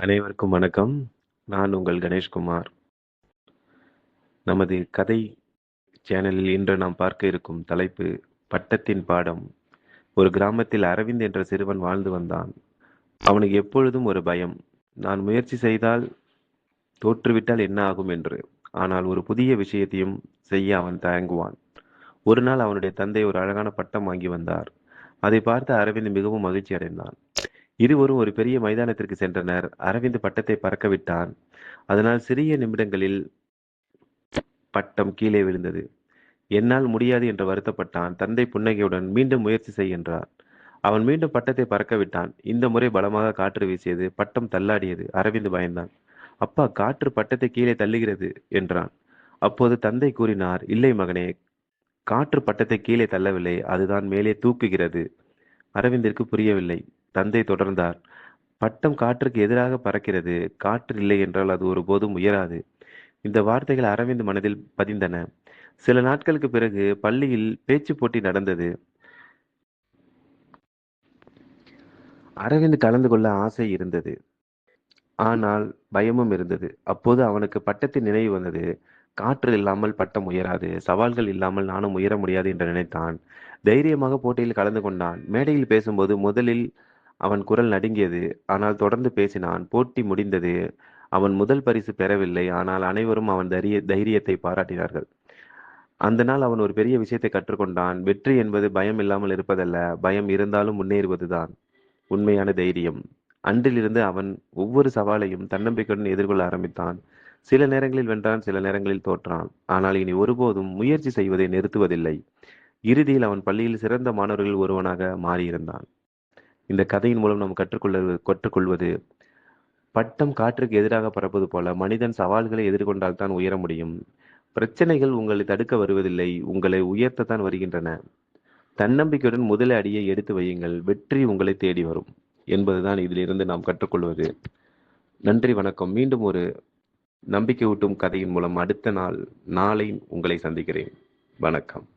அனைவருக்கும் வணக்கம். நான் உங்கள் கணேஷ்குமார். நமது கதை சேனலில் இன்று நாம் பார்க்க இருக்கும் தலைப்பு பட்டத்தின் பாடம். ஒரு கிராமத்தில் அரவிந்த் என்ற சிறுவன் வாழ்ந்து வந்தான். அவனுக்கு எப்பொழுதும் ஒரு பயம். நான் முயற்சி செய்தால் தோற்றுவிட்டால் என்ன ஆகும் என்று. ஆனால் ஒரு புதிய விஷயத்தையும் செய்ய அவன் தயங்குவான். ஒரு நாள் அவனுடைய தந்தை ஒரு அழகான பட்டம் வாங்கி வந்தார். அதை பார்த்து அரவிந்த் மிகவும் மகிழ்ச்சி அடைந்தான். இருவரும் ஒரு பெரிய மைதானத்திற்கு சென்றனர். அரவிந்த் பட்டத்தை பறக்க விட்டான். அதனால் சிறிய நிமிடங்களில் பட்டம் கீழே விழுந்தது. என்னால் முடியாது என்று வருத்தப்பட்டான். தந்தை புன்னகையுடன் மீண்டும் முயற்சி செய் என்றார். அவன் மீண்டும் பட்டத்தை பறக்க விட்டான். இந்த முறை பலமாக காற்று வீசியது. பட்டம் தள்ளாடியது. அரவிந்த் பயந்தான். அப்பா, காற்று பட்டத்தை கீழே தள்ளுகிறது என்றான். அப்போது தந்தை கூறினார், இல்லை மகனே, காற்று பட்டத்தை கீழே தள்ளவில்லை, அதுதான் மேலே தூக்குகிறது. அரவிந்திற்கு புரியவில்லை. தந்தை தொடர்ந்தார், பட்டம் காற்றுக்கு எதிராக பறக்கிறது. காற்று இல்லை என்றால் அது ஒருபோதும் உயராது. இந்த வார்த்தைகள் அரவிந்த் மனதில் பதிந்தன. சில நாட்களுக்கு பிறகு பள்ளியில் பேச்சு போட்டி நடந்தது. அரவிந்த் கலந்து கொள்ள ஆசை இருந்தது. ஆனால் பயமும் இருந்தது. அப்போது அவனுக்கு பட்டத்தின் நினைவு வந்தது. காற்று இல்லாமல் பட்டம் உயராது. சவால்கள் இல்லாமல் நானும் உயர முடியாது என்று நினைத்தான். தைரியமாக போட்டியில் கலந்து கொண்டான். மேடையில் பேசும்போது முதலில் அவன் குரல் நடுங்கியது. ஆனால் தொடர்ந்து பேசினான். போட்டி முடிந்தது. அவன் முதல் பரிசு பெறவில்லை. ஆனால் அனைவரும் அவன் தைரியத்தை பாராட்டினார்கள். அந்த நாள் அவன் ஒரு பெரிய விஷயத்தை கற்றுக்கொண்டான். வெற்றி என்பது பயம் இல்லாமல் இருப்பதல்ல, பயம் இருந்தாலும் முன்னேறுவதுதான் உண்மையான தைரியம். அன்றிலிருந்து அவன் ஒவ்வொரு சவாலையும் தன்னம்பிக்கையுடன் எதிர்கொள்ள ஆரம்பித்தான். சில நேரங்களில் வென்றான், சில நேரங்களில் தோற்றான். ஆனால் இனி ஒருபோதும் முயற்சி செய்வதை நிறுத்துவதில்லை. இறுதியில் அவன் பள்ளியில் சிறந்த மாணவர்களில் ஒருவனாக மாறியிருந்தான். இந்த கதையின் மூலம் நாம் கற்றுக்கொள்வது, பட்டம் காற்றுக்கு எதிராக பறப்பது போல மனிதன் சவால்களை எதிர்கொண்டால் தான் உயர முடியும். பிரச்சனைகள் உங்களை தடுக்க வருவதில்லை, உங்களை உயர்த்தத்தான் வருகின்றன. தன்னம்பிக்கையுடன் முதல் அடியை எடுத்து வையுங்கள், வெற்றி உங்களை தேடி வரும் என்பதுதான் இதிலிருந்து நாம் கற்றுக்கொள்வது. நன்றி, வணக்கம். மீண்டும் ஒரு நம்பிக்கையூட்டும் கதையின் மூலம் அடுத்த நாளை உங்களை சந்திக்கிறேன். வணக்கம்.